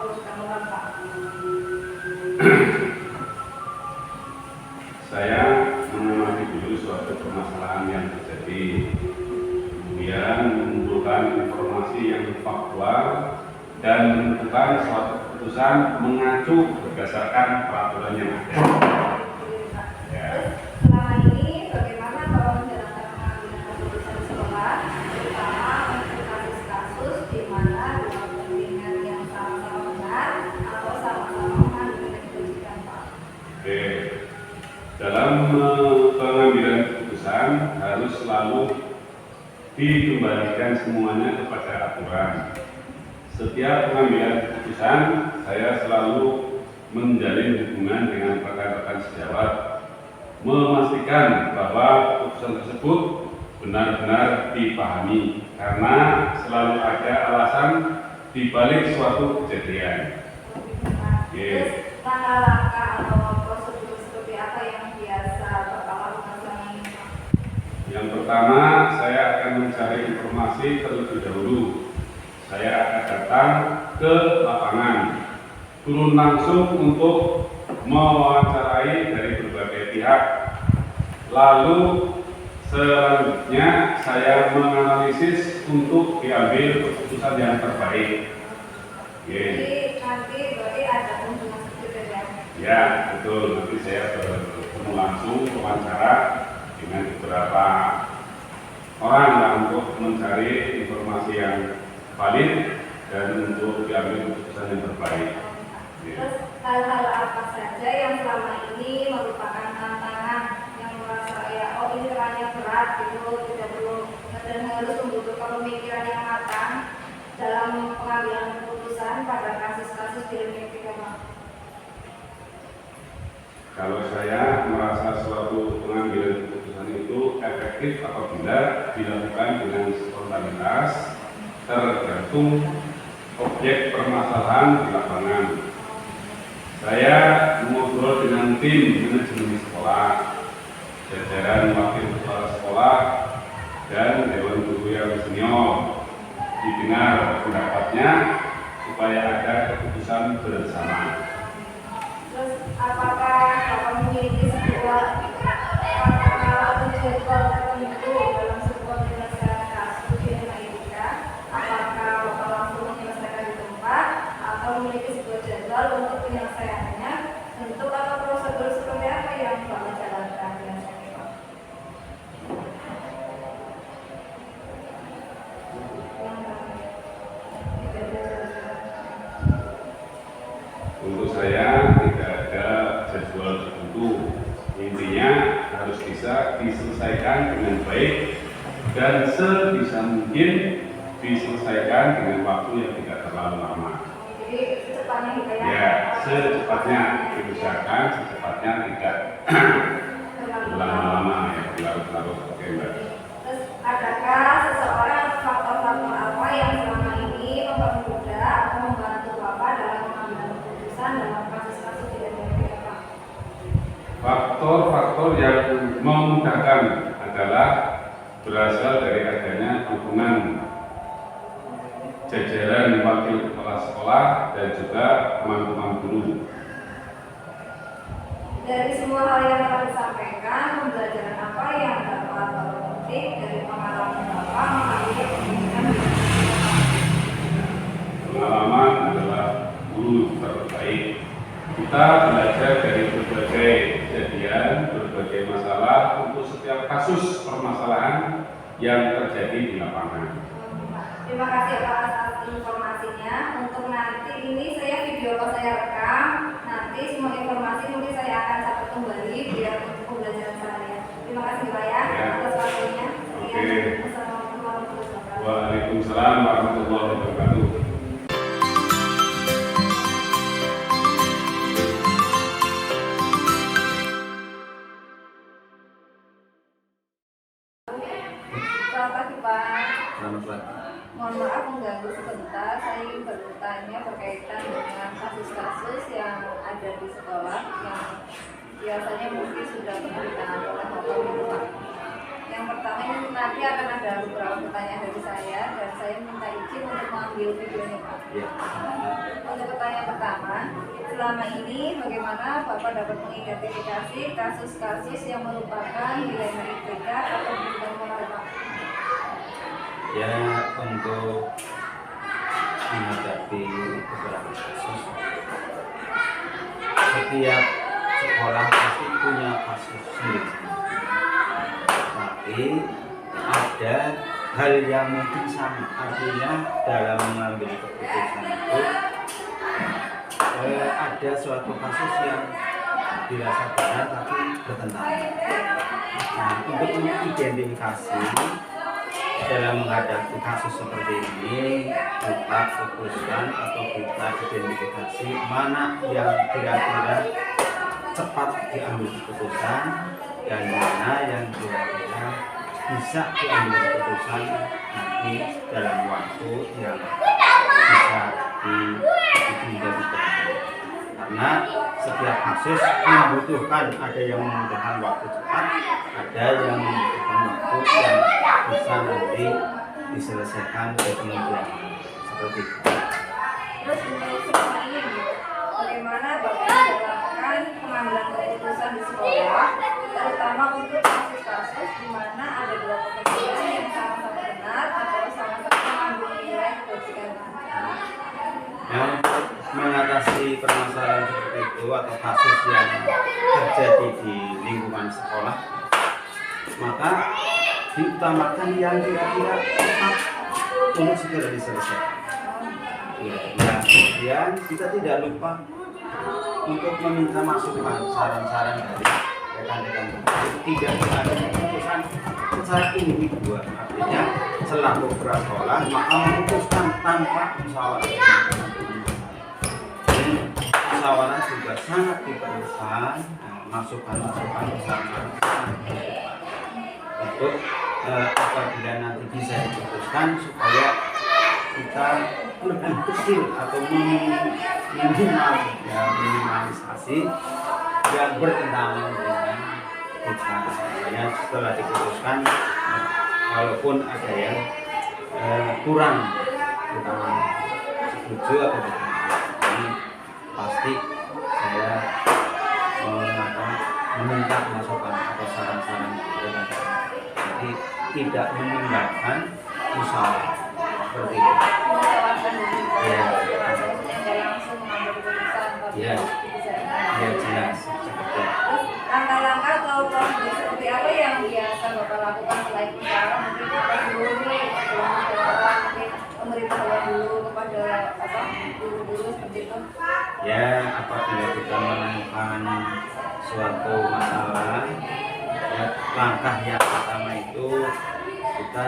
perlu ditemukan, Pak? Saya mengamati dulu suatu permasalahan yang terjadi, kemudian mengumpulkan informasi yang faktual dan menentukan suatu keputusan mengacu berdasarkan peraturan yang ada. Ya. Selama ini bagaimana kalau menjalankan pengambilan keputusan sekolah, terutama untuk kasus-kasus di mana dua kepentingan yang sama-sama benar atau sama-sama mengandung kewajiban, Pak? Oke. Dalam pengambilan keputusan harus selalu dikembalikan semuanya kepada aturan. Setiap pengambilan keputusan saya selalu menjalin hubungan dengan rekan-rekan sejawat, memastikan bahwa keputusan tersebut benar-benar dipahami karena selalu ada alasan di balik suatu kejadian. Terus langkah-langkah atau prosedur seperti apa yang biasa Bapak lakukan selama ini, Pak? Yang pertama, saya akan mencari informasi terlebih dahulu. Saya akan datang ke lapangan, turun langsung untuk mewawancarai dari berbagai pihak. Lalu selanjutnya saya menganalisis untuk diambil keputusan yang terbaik. Jadi nanti berarti ada kunjungan seperti ya? Ya, betul. Nanti saya bertemu langsung wawancara dengan beberapa orang lah untuk mencari informasi yang valid dan untuk diambil keputusan yang terbaik. Terus hal-hal apa saja yang selama ini merupakan tantangan yang merasa ya ini terlalu berat gitu, tidak perlu dan harus membutuhkan pemikiran yang matang dalam pengambilan keputusan pada kasus-kasus di Indonesia, Pak? Kalau saya merasa suatu pengambilan keputusan itu efektif apabila dilakukan dengan spontanitas, tergantung objek permasalahan di lapangan. Saya mengobrol dengan tim manajemen sekolah, jajaran wakil kepala sekolah, dan dewan guru yang senior. Didengar pendapatnya supaya ada keputusan bersama. Terus apakah Bapak memiliki sebuah atau jadwal tertentu dalam sebuah penyelesaian kasus di Indonesia? Apakah Bapak langsung menyelesaikan di tempat atau memiliki sebuah jadwal untuk penyelesaiannya? Bentuk atau prosedur seperti apa yang Bapak jalankan biasanya, Pak? Untuk saya tidak ada jadwal tertentu. Intinya harus bisa diselesaikan dengan baik dan sebisa mungkin diselesaikan dengan waktu yang tidak terlalu lama. Jadi secepatnya gitu ya? Ya, secepatnya diusahakan, secepatnya tidak berlama-lama ya, berlarut-larut. Oke, Mbak. Terus adakah seseorang atau faktor-faktor apa yang selama ini mempermudah atau membantu Bapak dalam mengambil keputusan dalam kasus-kasus di Indonesia, Pak? Faktor-faktor yang memudahkan adalah berasal dari adanya dukungan jajaran wakil kepala sekolah dan juga teman-teman guru. Dari semua hal yang telah disampaikan, pembelajaran apa yang dapat Bapak petik dari pengalaman Bapak mengambil pendidikan di Indonesia? Pengalaman adalah guru terbaik. Kita belajar dari berbagai kejadian, berbagai masalah untuk setiap kasus permasalahan yang terjadi di lapangan. Terima kasih Pak atas informasinya. Untuk nanti ini saya video call saya rekam. Nanti semua informasi mungkin saya akan catat kembali biar untuk pembelajaran saya. Terima kasih Pak ya atas waktunya. Oke. Assalamualaikum warahmatullahi wabarakatuh. Waalaikumsalam warahmatullahi wabarakatuh. Selamat pagi Pak. Selamat pagi. Mohon maaf mengganggu sebentar, saya ingin bertanya berkaitan dengan kasus-kasus yang ada di sekolah yang biasanya mungkin sudah pernah ditangani oleh Bapak gitu Pak. Yang pertama ini nanti akan ada beberapa pertanyaan dari saya dan saya minta izin untuk mengambil videonya Pak. Ya. Untuk pertanyaan selama ini bagaimana Bapak dapat mengidentifikasi kasus-kasus yang merupakan dilema etika atau bukan moral Pak? Ya, untuk menghadapi beberapa kasus, setiap sekolah pasti punya kasus sendiri, tapi ada hal yang mungkin sama. Artinya dalam mengambil keputusan itu ada suatu kasus yang dirasa benar tapi bertentangan. Nah, untuk mengidentifikasi dalam menghadapi kasus seperti ini, kita fokuskan atau kita identifikasi mana yang kira-kira cepat diambil keputusan dan mana yang kira-kira bisa diambil keputusan nanti dalam waktu yang bisa diidentifikasi. Karena setiap kasus membutuhkan, ada yang membutuhkan waktu cepat, ada yang membutuhkan waktu yang bisa nanti diselesaikan oleh kemudian, seperti itu. Terus untuk selama ini, bagaimana Bapak melakukan pengambilan keputusan di sekolah, terutama untuk kasus-kasus di mana ada dua kepentingan yang sama-sama benar atau sama-sama mengandung nilai kebajikan? Yang mengatasi permasalahan seperti itu atau kasus yang terjadi di lingkungan sekolah, maka diutamakan yang kira-kira cepat untuk segera diselesaikan. Ya, kemudian kita tidak lupa untuk meminta masukan, saran-saran dari rekan-rekan. Tidak ada keputusan secara individual, artinya selaku kepala sekolah maka memutuskan tanpa musyawarah. Musyawarah juga sangat diperlukan, masukan-masukan bersama untuk apabila nanti bisa diputuskan supaya kita lebih kecil atau minimalisasi yang bertentangan dengan kita. Ya, setelah diputuskan, walaupun ada yang kurang kita setuju atau tidak, ini pasti saya meminta masukan atau saran-saran dari. Jadi tidak meninggalkan musyawarah seperti itu. Ya, ya, ya jelas. Langkah-langkah atau prosedur seperti apa yang biasa Bapak lakukan selain musyawarah? Mungkin apa dulu nih sebelum musyawarah, mungkin memberitahuan dulu kepada guru-guru seperti itu. Ya, apabila kita menemukan suatu masalah, ya, langkah yang pertama itu kita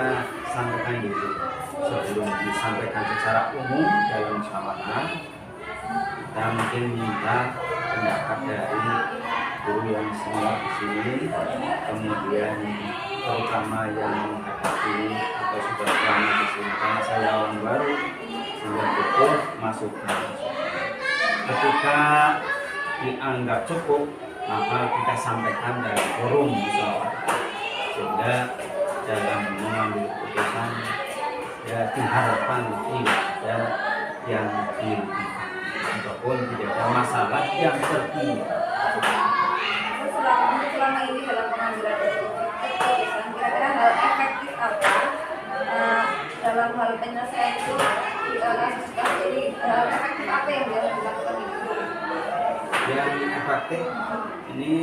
sampaikan dulu. Sebelum disampaikan secara umum dalam musyawarah, kita mungkin minta pendapat dari guru yang semua di sini, kemudian terutama yang menghadapi atau sudah lama di sini, karena saya orang baru, sehingga butuh masukan. Ketika dianggap cukup, maka kita sampaikan dalam forum musyawarah, sehingga dalam mengambil keputusan ya diharapkan tidak ada yang dirugikan ataupun tidak ada masalah yang tertinggal. Selama ini dalam pengambilan keputusan, kira-kira hal efektif apa dalam hal penyelesaian itu kasus-kasus ini, hal efektif apa yang bisa dilakukan itu? Yang efektif ini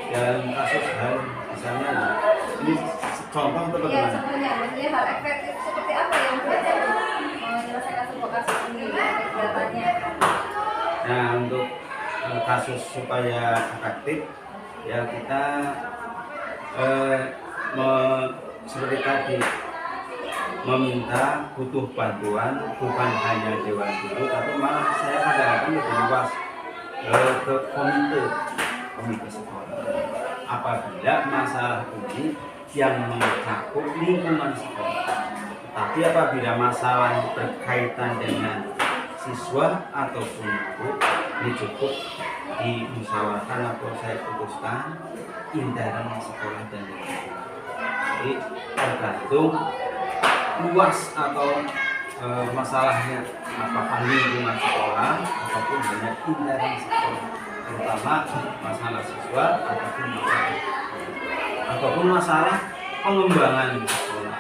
dalam kasus hal misalnya ini contoh untuk Ya, bagaimana? contohnya, maksudnya hal efektif seperti apa yang bisa menyelesaikan sebuah kasus ini, datanya? Nah, untuk kasus supaya efektif, ya kita seperti tadi meminta butuh bantuan bukan hanya dewan guru, tapi malah saya kadang-kadang lebih luas ke komite sekolah. Apabila masalah ini yang mencakup lingkungan sekolah, tapi apabila masalah berkaitan dengan siswa ataupun guru, ini cukup dimusyawarahkan atau saya putuskan intern sekolah dan lingkungan. Jadi tergantung luas atau masalahnya, apakah lingkungan sekolah ataupun hanya intern sekolah, terutama masalah siswa ataupun masalah pengembangan sekolah.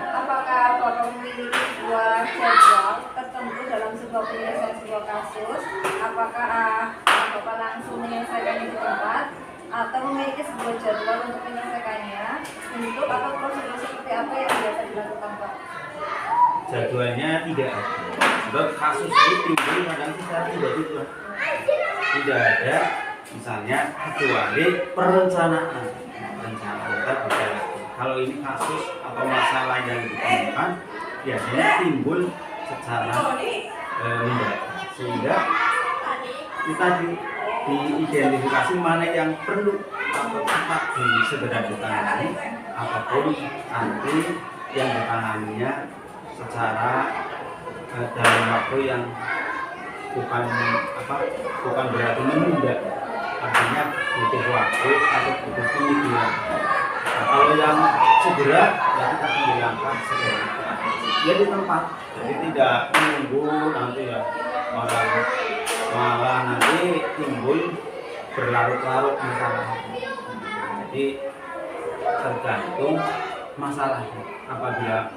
Apakah Bapak memiliki sebuah jadwal tertentu dalam sebuah penyelesaian sebuah kasus? Apakah Bapak langsung menyelesaikannya di tempat atau memiliki sebuah jadwal untuk menyelesaikannya? Bentuk atau prosedur seperti apa yang biasa dilakukan, Pak? Jadwalnya tidak ada. Sebab kasus itu timbul kadang secara tiba-tiba. Tidak ada, misalnya kecuali perencanaan. Kita bisa. Kalau ini kasus atau masalah yang ditemukan, biasanya timbul secara mendadak, sehingga kita diidentifikasi mana yang perlu atau cepat segera ditangani, ataupun nanti yang ditanganinya secara dalam waktu yang bukan berarti menunda, artinya butuh waktu atau butuh pemikiran. Nah, kalau yang segera ya kita ambil langkah segera ya di tempat, jadi tidak menunggu nanti ya malah nanti timbul berlarut-larut masalah. Jadi tergantung masalahnya. Apabila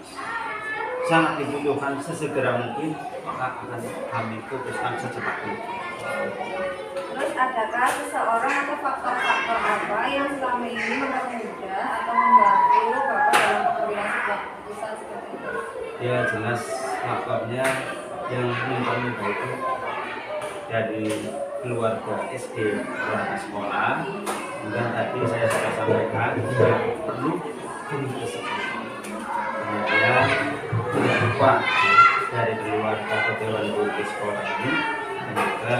sangat dibutuhkan sesegera mungkin, maka akan kami putuskan secepatnya. Terus adakah seseorang atau faktor-faktor apa yang selama ini mempermudah atau membantu Bapak dalam pengambilan sebuah keputusan seperti itu? Ya jelas faktornya yang mempermudah itu dari keluarga SD, keluarga sekolah. Kemudian tadi saya sudah sampaikan tidak perlu ke sekolah. Kemudian tidak lupa dari keluarga atau dewan guru sekolah ini juga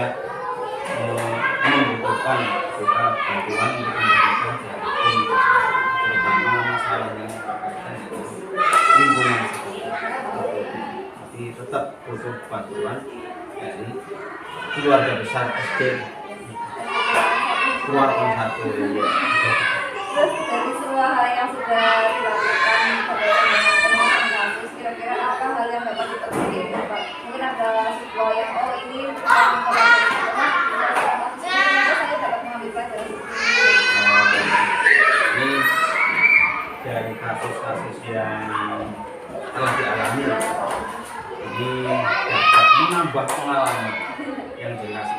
membutuhkan juga bantuan untuk mendapatkan dari terutama masalah yang berkaitan dengan lingkungan sekolah. Tapi tetap butuh bantuan dari keluarga besar SD, keluarga satu. Terus dari semua hal yang sudah dilakukan berkaitan dengan penanganan kasus, kira-kira apa hal yang dapat diterapkan, Pak? Mungkin ada sebuah yang ini saya dapat mengambil pelajaran. Ini dari kasus-kasus yang telah dialami, ini dapat menambah pengalaman yang jelas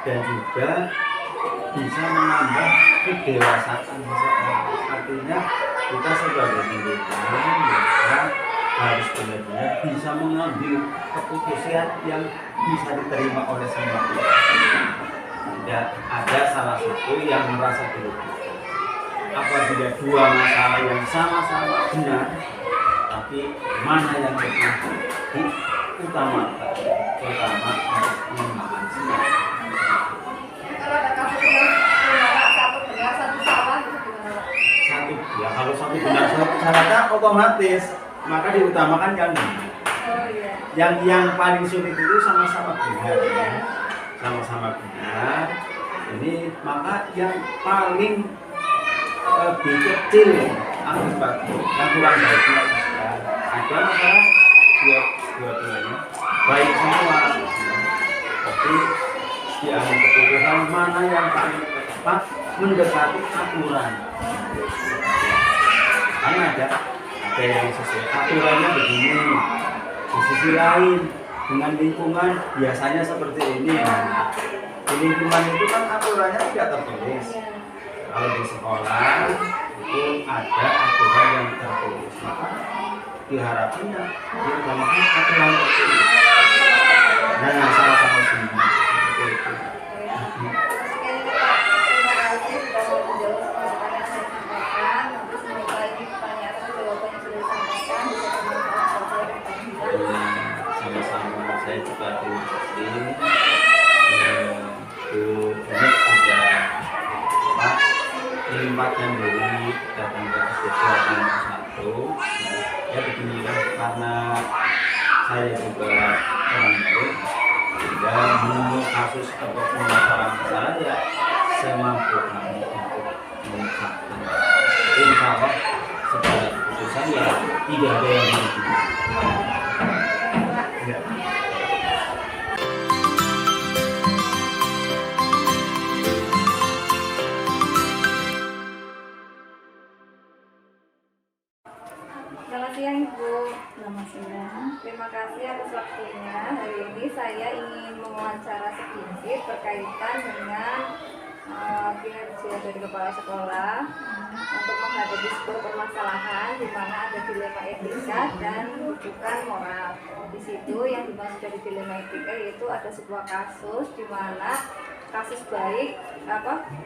dan juga bisa menambah kedewasaan seseorang. Artinya kita sebagai pendidikan maka harus benar-benar bisa mengambil keputusan yang bisa diterima oleh semua pihak. Tidak ada salah satu yang merasa dirugikan. Apabila dua masalah yang sama-sama benar, tapi mana yang lebih diutamakan, terutama pengembangan semua. Kalau ada kasus yang satu benar, satu salah, itu gimana, Pak? Satu, ya kalau satu benar satu salahnya otomatis maka diutamakan yang benar. Oh iya. Yang paling sulit itu sama-sama benar, ya. Sama-sama benar. Ini maka yang paling lebih kecil akibat yang kurang baiknya ya, ada masalah dua-duanya baik semua, tapi diambil keputusan mana yang paling tepat mendekati aturan. Karena ada yang sesuai aturannya begini, di sisi lain dengan lingkungan biasanya seperti ini. Di lingkungan itu kan aturannya tidak tertulis. Kalau di sekolah itu ada aturan yang tertulis, maka diharapkannya diutamakan aturan tertulis. Nah, salah satu sini seperti itu. Sekian itu, Pak. Terima kasih sudah mau menjawab semua pertanyaan saya sampaikan. Nanti semoga ini pertanyaan atau jawaban yang sudah disampaikan bisa bermanfaat sesuai dengan Dan sama-sama saya juga terima kasih. Bu Unik sudah melimpahkan diri datang ke SD 1. Ya beginilah, karena saya juga orang baik, sehingga menemui kasus ataupun masalah ya semampu kami untuk mengungkapkan. Insya Allah segala keputusan ya tidak ada yang dirugikan. Terima kasih atas waktunya. Hari ini saya ingin mewawancara sedikit berkaitan dengan kinerja dari kepala sekolah untuk menghadapi sebuah permasalahan di mana ada dilema etika dan rujukan moral. Di situ yang dimaksud dari dilema etika yaitu ada sebuah kasus di mana kasus baik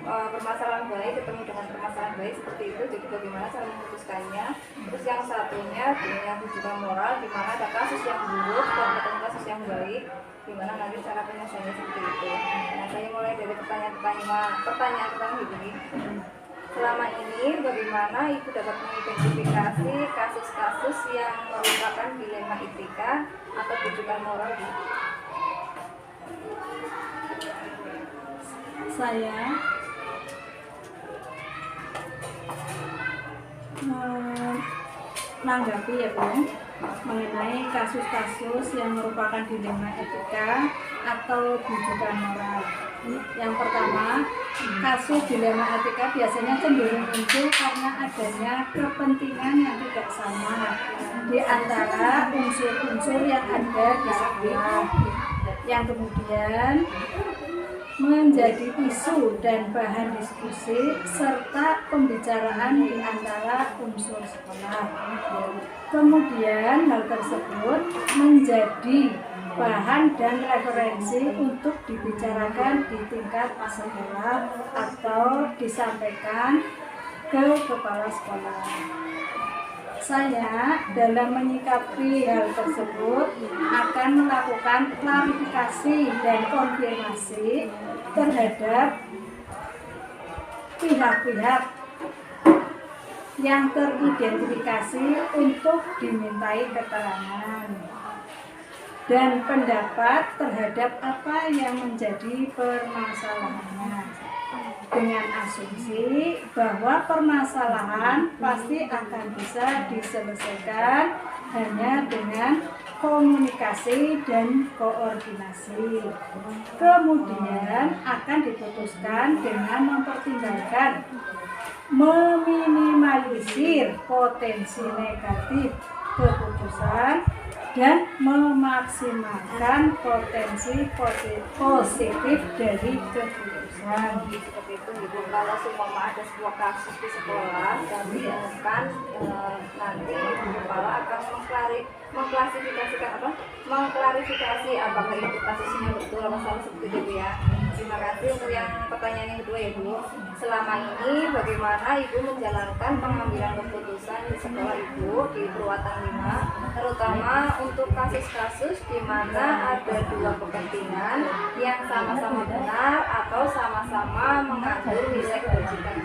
permasalahan baik ketemu dengan permasalahan baik seperti itu, jadi bagaimana cara memutuskannya. Terus yang satunya dengan rujukan moral di mana ada kasus yang buruk dan ketemu kasus yang baik, gimana nanti cara penyelesaiannya seperti itu. Nah, saya mulai dari pertanyaan pertama ini. Selama ini bagaimana Ibu dapat mengidentifikasi kasus-kasus yang merupakan dilema etika atau rujukan moral? Saya menanggapi ya Bu, mengenai kasus-kasus yang merupakan dilema etika atau rujukan moral. Yang pertama, kasus dilema etika biasanya cenderung muncul karena adanya kepentingan yang tidak sama di antara unsur-unsur yang ada di sekolah, yang kemudian menjadi isu dan bahan diskusi serta pembicaraan di antara unsur sekolah. Kemudian hal tersebut menjadi bahan dan referensi untuk dibicarakan di tingkat sekolah atau disampaikan ke kepala sekolah. Saya dalam menyikapi hal tersebut akan melakukan klarifikasi dan konfirmasi terhadap pihak-pihak yang teridentifikasi untuk dimintai keterangan dan pendapat terhadap apa yang menjadi permasalahannya, dengan asumsi bahwa permasalahan pasti akan bisa diselesaikan hanya dengan komunikasi dan koordinasi. Kemudian akan diputuskan dengan mempertimbangkan meminimalisir potensi negatif keputusan dan memaksimalkan potensi positif dari keputusan. Seperti itu Ibu. Kalau seumpama ada sebuah kasus di sekolah dan ditemukan nanti kepala akan mengklarifikasi apakah itu kasusnya betul atau salah seperti itu ya. Terima kasih. Untuk yang pertanyaan yang kedua ya Bu, selama ini bagaimana Ibu menjalankan pengambilan keputusan di sekolah Ibu di Purwatan 5, terutama untuk kasus-kasus di mana ada dua kepentingan yang sama-sama benar atau sama-sama mengandung nilai kebajikan?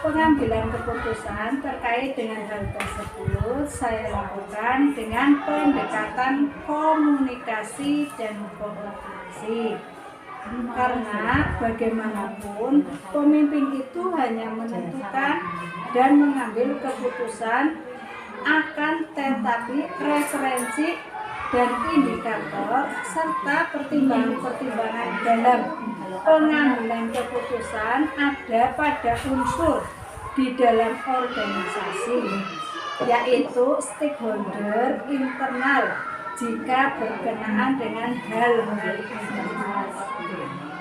Pengambilan keputusan terkait dengan hal tersebut saya lakukan dengan pendekatan komunikasi dan koordinasi. Karena bagaimanapun pemimpin itu hanya menentukan dan mengambil keputusan, akan tetapi referensi dan indikator serta pertimbangan-pertimbangan dalam pengambilan keputusan ada pada unsur di dalam organisasi, yaitu stakeholder internal jika berkenaan dengan hal-hal internal.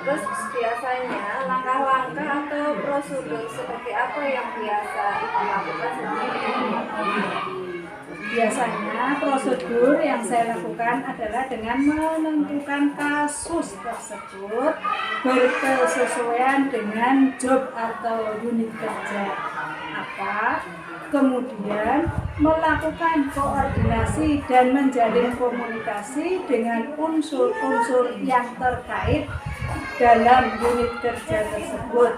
Terus biasanya langkah-langkah atau prosedur seperti apa yang biasa Ibu lakukan Biasanya prosedur yang saya lakukan adalah dengan menentukan kasus tersebut berkesesuaian dengan job atau unit kerja apa, kemudian melakukan koordinasi dan menjalin komunikasi dengan unsur-unsur yang terkait dalam unit kerja tersebut,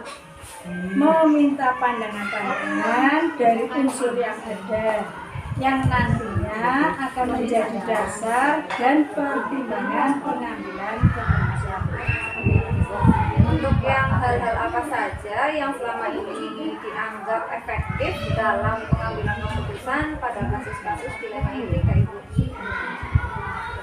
meminta pandangan-pandangan dari unsur yang ada yang nantinya akan menjadi dasar dan pertimbangan pengambilan keputusan. Untuk yang hal-hal apa saja yang selama ini dianggap efektif dalam pengambilan keputusan pada kasus-kasus dilema etika Ibu?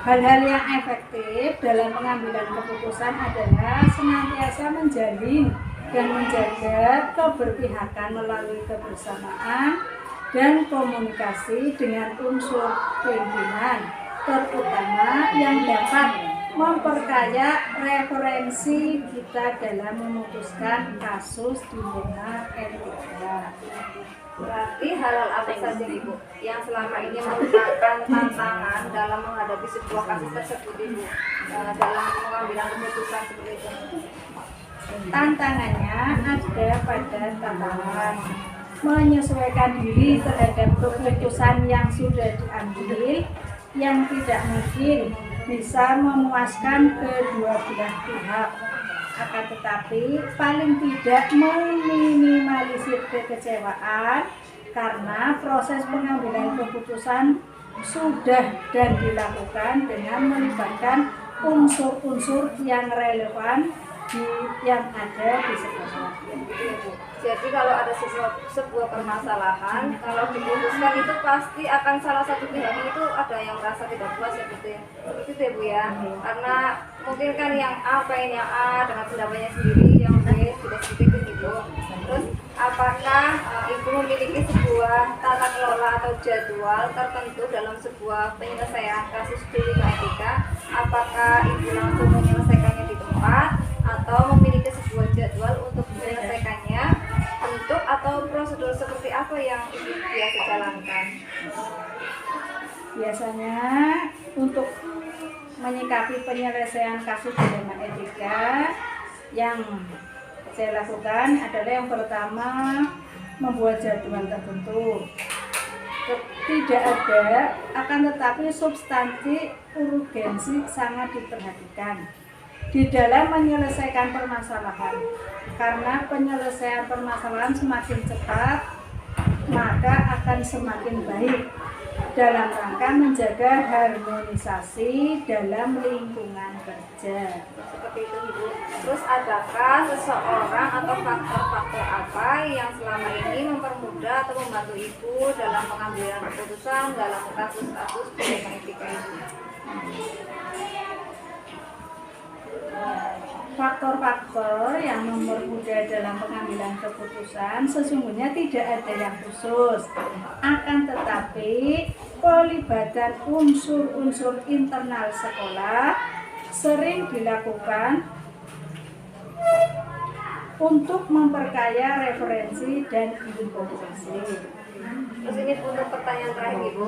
Hal-hal yang efektif dalam pengambilan keputusan adalah senantiasa menjalin dan menjaga keberpihakan melalui kebersamaan dan komunikasi dengan unsur pimpinan, terutama yang dapat memperkaya referensi kita dalam memutuskan kasus di zona etika. Berarti hal-hal apa saja Ibu yang selama ini merupakan tantangan dalam menghadapi sebuah kasus tersebut Ibu, dalam pengambilan keputusan seperti itu? Tantangannya ada pada tantangan menyesuaikan diri terhadap keputusan yang sudah diambil, yang tidak mungkin bisa memuaskan kedua belah pihak, akan tetapi paling tidak meminimalisir kekecewaan karena proses pengambilan keputusan sudah dan dilakukan dengan melibatkan unsur-unsur yang relevan yang ada di sekolah. Jadi kalau ada sebuah permasalahan, kalau diputuskan itu pasti akan salah satu pihak itu ada yang merasa tidak puas ya gitu ya. Seperti itu ya Bu ya. Karena mungkin kan yang A pengen yang A dengan pendapatnya sendiri, yang B tidak seperti itu gitu. Terus apakah Ibu memiliki sebuah tata kelola atau jadwal tertentu dalam sebuah penyelesaian kasus di etika? Apakah Ibu langsung menyelesaikannya di tempat atau memiliki sebuah jadwal untuk menyelesaikannya, bentuk atau prosedur seperti apa yang Ibu biasa jalankan? Biasanya untuk menyikapi penyelesaian kasus di zona etika yang saya lakukan adalah yang pertama membuat jadwal tertentu. Tidak ada, akan tetapi substansi urgensi sangat diperhatikan di dalam menyelesaikan permasalahan, karena penyelesaian permasalahan semakin cepat maka akan semakin baik dalam rangka menjaga harmonisasi dalam lingkungan kerja. Seperti itu Ibu. Terus adakah seseorang atau faktor-faktor apa yang selama ini mempermudah atau membantu Ibu dalam pengambilan keputusan dalam kasus-kasus problema etika ini? Faktor-faktor yang mempermudah dalam pengambilan keputusan sesungguhnya tidak ada yang khusus, akan tetapi pelibatan unsur-unsur internal sekolah sering dilakukan untuk memperkaya referensi dan informasi. Terus ini untuk pertanyaan terakhir Ibu.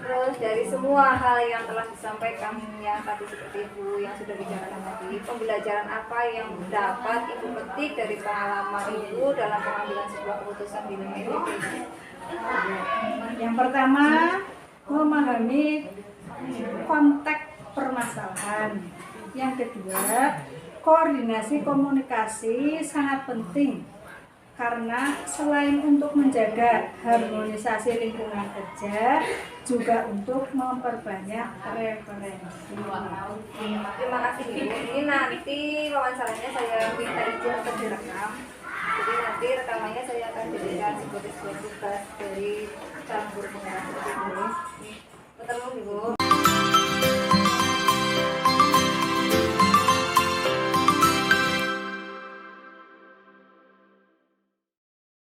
Terus dari semua hal yang telah disampaikan yang tadi seperti Ibu yang sudah bicarakan tadi, pembelajaran apa yang dapat Ibu petik dari pengalaman Ibu dalam pengambilan sebuah keputusan di dunia ini? Yang pertama, memahami konteks permasalahan. Yang kedua, koordinasi komunikasi sangat penting karena selain untuk menjaga harmonisasi lingkungan kerja, juga untuk memperbanyak referensi. Terima kasih Ibu. Ini nanti wawancaranya saya minta izin untuk direkam. Jadi nanti rekamannya saya akan jadikan sebagai sebuah tugas dari calon guru penggerak seperti ini. Ketemu Ibu.